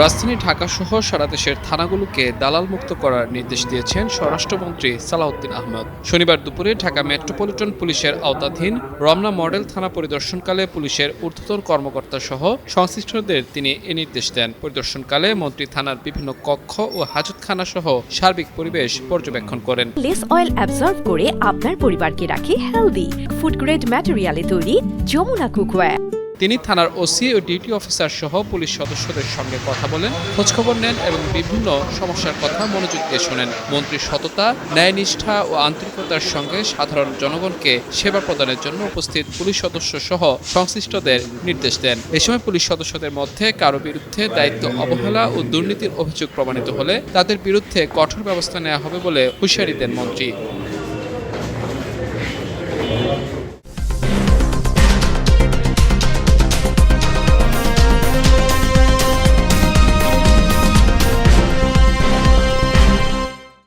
রাজধানী ঢাকাসহ সারা দেশের থানাগুলোকে দালাল মুক্ত করার নির্দেশ দিয়েছেন স্বরাষ্ট্রমন্ত্রী সালাউদ্দিন আহমেদ। শনিবার দুপুরে ঢাকা মেট্রোপলিটন পুলিশের আওতাধীন রমনা মডেল থানা পরিদর্শনকালে পুলিশের ঊর্ধ্বতন কর্মকর্তা সহ সংশ্লিষ্টদের তিনি এ নির্দেশ দেন। পরিদর্শনকালে মন্ত্রী থানার বিভিন্ন কক্ষ ও হাজতখানা সহ সার্বিক পরিবেশ পর্যবেক্ষণ করেন। লেস অয়েল অ্যাবজর্ব করে আপনার পরিবারকে রাখে হেলদি। ফুড গ্রেড ম্যাটেরিয়ালে তৈরি যমুনা কুকওয়্যার। তিনি থানার ওসি ও ডিউটি অফিসার সহ পুলিশ সদস্যদের সঙ্গে কথা বলেন, খোঁজখবর নেন এবং বিভিন্ন সমস্যার কথা মনোযোগ দিয়ে শোনেন। মন্ত্রীর সততা, ন্যায়নিষ্ঠা ও আন্তরিকতার সঙ্গে সাধারণ জনগণকে সেবা প্রদানের জন্য উপস্থিত পুলিশ সদস্য সহ সংশ্লিষ্টদের নির্দেশ দেন। এ সময় পুলিশ সদস্যদের মধ্যে কারো বিরুদ্ধে দায়িত্ব অবহেলা ও দুর্নীতির অভিযোগ প্রমাণিত হলে তাদের বিরুদ্ধে কঠোর ব্যবস্থা নেওয়া হবে বলে হুঁশিয়ারি দেন মন্ত্রী।